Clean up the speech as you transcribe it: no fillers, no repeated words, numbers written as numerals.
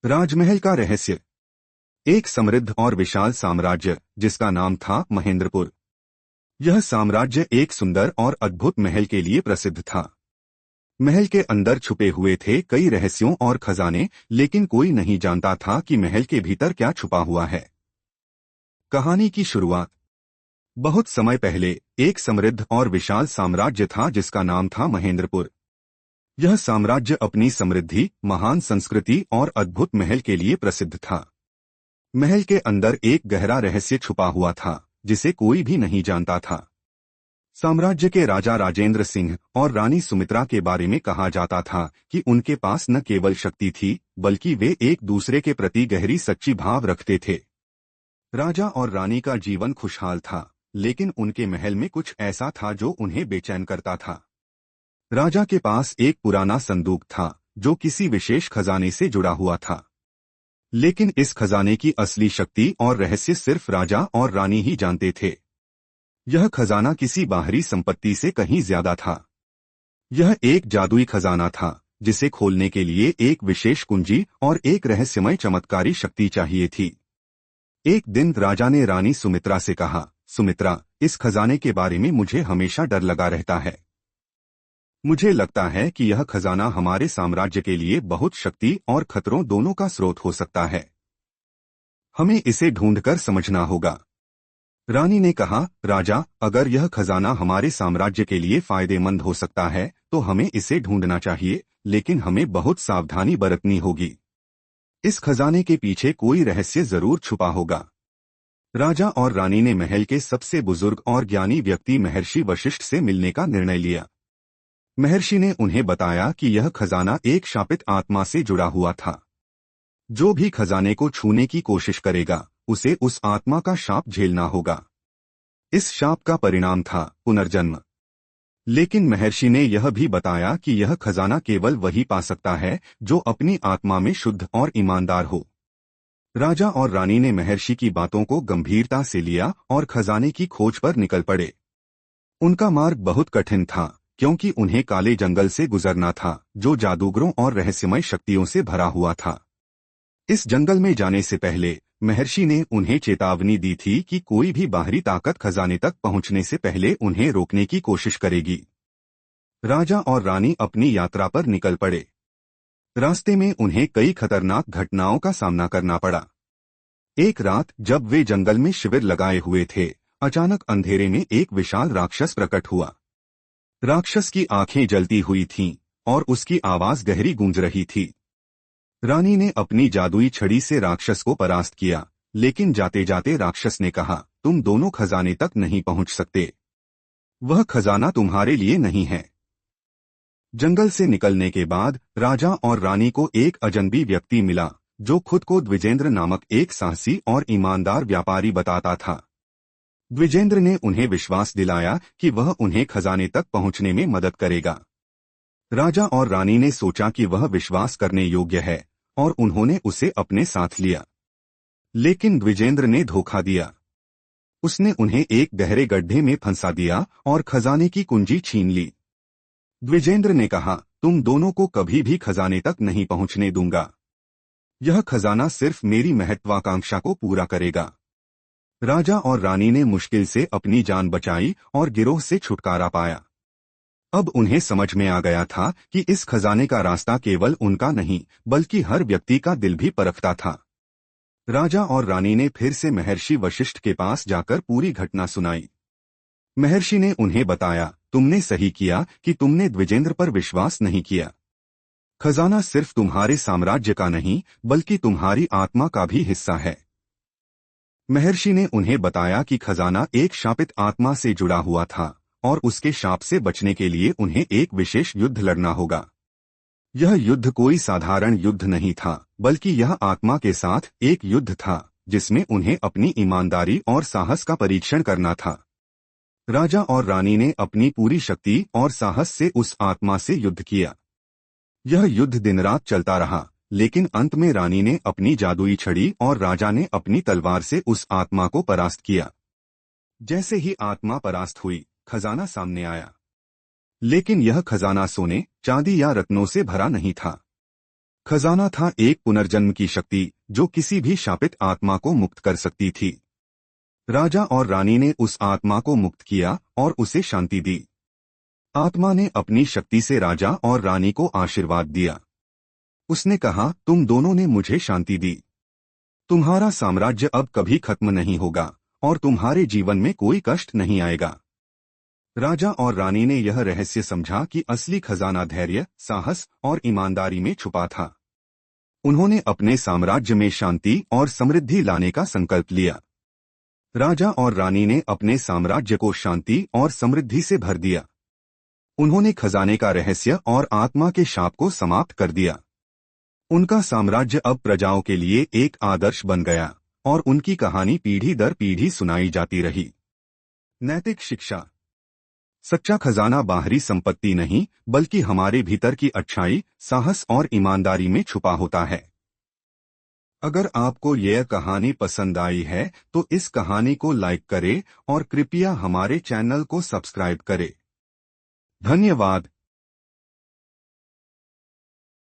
राजमहल का रहस्य। एक समृद्ध और विशाल साम्राज्य जिसका नाम था महेंद्रपुर। यह साम्राज्य एक सुंदर और अद्भुत महल के लिए प्रसिद्ध था। महल के अंदर छुपे हुए थे कई रहस्यों और खजाने, लेकिन कोई नहीं जानता था कि महल के भीतर क्या छुपा हुआ है। कहानी की शुरुआत। बहुत समय पहले एक समृद्ध और विशाल साम्राज्य था जिसका नाम था महेंद्रपुर। यह साम्राज्य अपनी समृद्धि, महान संस्कृति और अद्भुत महल के लिए प्रसिद्ध था। महल के अंदर एक गहरा रहस्य छुपा हुआ था जिसे कोई भी नहीं जानता था। साम्राज्य के राजा राजेंद्र सिंह और रानी सुमित्रा के बारे में कहा जाता था कि उनके पास न केवल शक्ति थी, बल्कि वे एक दूसरे के प्रति गहरी सच्ची भाव रखते थे। राजा और रानी का जीवन खुशहाल था, लेकिन उनके महल में कुछ ऐसा था जो उन्हें बेचैन करता था। राजा के पास एक पुराना संदूक था जो किसी विशेष खजाने से जुड़ा हुआ था, लेकिन इस खजाने की असली शक्ति और रहस्य सिर्फ राजा और रानी ही जानते थे। यह खजाना किसी बाहरी संपत्ति से कहीं ज्यादा था। यह एक जादुई खजाना था जिसे खोलने के लिए एक विशेष कुंजी और एक रहस्यमय चमत्कारी शक्ति चाहिए थी। एक दिन राजा ने रानी सुमित्रा से कहा, सुमित्रा, इस खजाने के बारे में मुझे हमेशा डर लगा रहता है। मुझे लगता है कि यह खजाना हमारे साम्राज्य के लिए बहुत शक्ति और खतरों दोनों का स्रोत हो सकता है। हमें इसे ढूंढकर समझना होगा। रानी ने कहा, राजा, अगर यह खजाना हमारे साम्राज्य के लिए फायदेमंद हो सकता है तो हमें इसे ढूंढना चाहिए, लेकिन हमें बहुत सावधानी बरतनी होगी। इस खजाने के पीछे कोई रहस्य जरूर छुपा होगा। राजा और रानी ने महल के सबसे बुजुर्ग और ज्ञानी व्यक्ति महर्षि वशिष्ठ से मिलने का निर्णय लिया। महर्षि ने उन्हें बताया कि यह खजाना एक शापित आत्मा से जुड़ा हुआ था। जो भी खजाने को छूने की कोशिश करेगा उसे उस आत्मा का शाप झेलना होगा। इस शाप का परिणाम था पुनर्जन्म। लेकिन महर्षि ने यह भी बताया कि यह खजाना केवल वही पा सकता है जो अपनी आत्मा में शुद्ध और ईमानदार हो। राजा और रानी ने महर्षि की बातों को गंभीरता से लिया और खजाने की खोज पर निकल पड़े। उनका मार्ग बहुत कठिन था, क्योंकि उन्हें काले जंगल से गुजरना था जो जादूगरों और रहस्यमय शक्तियों से भरा हुआ था। इस जंगल में जाने से पहले महर्षि ने उन्हें चेतावनी दी थी कि कोई भी बाहरी ताकत खजाने तक पहुंचने से पहले उन्हें रोकने की कोशिश करेगी। राजा और रानी अपनी यात्रा पर निकल पड़े। रास्ते में उन्हें कई खतरनाक घटनाओं का सामना करना पड़ा। एक रात जब वे जंगल में शिविर लगाए हुए थे, अचानक अंधेरे में एक विशाल राक्षस प्रकट हुआ। राक्षस की आंखें जलती हुई थीं और उसकी आवाज गहरी गूंज रही थी। रानी ने अपनी जादुई छड़ी से राक्षस को परास्त किया, लेकिन जाते जाते राक्षस ने कहा, तुम दोनों खजाने तक नहीं पहुंच सकते। वह खजाना तुम्हारे लिए नहीं है। जंगल से निकलने के बाद राजा और रानी को एक अजनबी व्यक्ति मिला जो खुद को द्विजेंद्र नामक एक साहसी और ईमानदार व्यापारी बताता था। द्विजेंद्र ने उन्हें विश्वास दिलाया कि वह उन्हें खजाने तक पहुंचने में मदद करेगा। राजा और रानी ने सोचा कि वह विश्वास करने योग्य है और उन्होंने उसे अपने साथ लिया। लेकिन द्विजेंद्र ने धोखा दिया। उसने उन्हें एक गहरे गड्ढे में फंसा दिया और खजाने की कुंजी छीन ली। द्विजेंद्र ने कहा, तुम दोनों को कभी भी खजाने तक नहीं पहुंचने दूंगा। यह खजाना सिर्फ मेरी महत्वाकांक्षा को पूरा करेगा। राजा और रानी ने मुश्किल से अपनी जान बचाई और गिरोह से छुटकारा पाया। अब उन्हें समझ में आ गया था कि इस खजाने का रास्ता केवल उनका नहीं, बल्कि हर व्यक्ति का दिल भी परखता था। राजा और रानी ने फिर से महर्षि वशिष्ठ के पास जाकर पूरी घटना सुनाई। महर्षि ने उन्हें बताया, तुमने सही किया कि तुमने द्विजेंद्र पर विश्वास नहीं किया। खजाना सिर्फ तुम्हारे साम्राज्य का नहीं, बल्कि तुम्हारी आत्मा का भी हिस्सा है। महर्षि ने उन्हें बताया कि खजाना एक शापित आत्मा से जुड़ा हुआ था और उसके शाप से बचने के लिए उन्हें एक विशेष युद्ध लड़ना होगा। यह युद्ध कोई साधारण युद्ध नहीं था, बल्कि यह आत्मा के साथ एक युद्ध था जिसमें उन्हें अपनी ईमानदारी और साहस का परीक्षण करना था। राजा और रानी ने अपनी पूरी शक्ति और साहस से उस आत्मा से युद्ध किया। यह युद्ध दिन रात चलता रहा, लेकिन अंत में रानी ने अपनी जादुई छड़ी और राजा ने अपनी तलवार से उस आत्मा को परास्त किया। जैसे ही आत्मा परास्त हुई, खजाना सामने आया। लेकिन यह खजाना सोने, चांदी या रत्नों से भरा नहीं था। खजाना था एक पुनर्जन्म की शक्ति जो किसी भी शापित आत्मा को मुक्त कर सकती थी। राजा और रानी ने उस आत्मा को मुक्त किया और उसे शांति दी। आत्मा ने अपनी शक्ति से राजा और रानी को आशीर्वाद दिया। उसने कहा, तुम दोनों ने मुझे शांति दी। तुम्हारा साम्राज्य अब कभी खत्म नहीं होगा और तुम्हारे जीवन में कोई कष्ट नहीं आएगा। राजा और रानी ने यह रहस्य समझा कि असली खजाना धैर्य, साहस और ईमानदारी में छुपा था। उन्होंने अपने साम्राज्य में शांति और समृद्धि लाने का संकल्प लिया। राजा और रानी ने अपने साम्राज्य को शांति और समृद्धि से भर दिया। उन्होंने खजाने का रहस्य और आत्मा के शाप को समाप्त कर दिया। उनका साम्राज्य अब प्रजाओं के लिए एक आदर्श बन गया और उनकी कहानी पीढ़ी दर पीढ़ी सुनाई जाती रही। नैतिक शिक्षा। सच्चा खजाना बाहरी संपत्ति नहीं बल्कि हमारे भीतर की अच्छाई, साहस और ईमानदारी में छुपा होता है। अगर आपको यह कहानी पसंद आई है तो इस कहानी को लाइक करें और कृपया हमारे चैनल को सब्सक्राइब करें। धन्यवाद।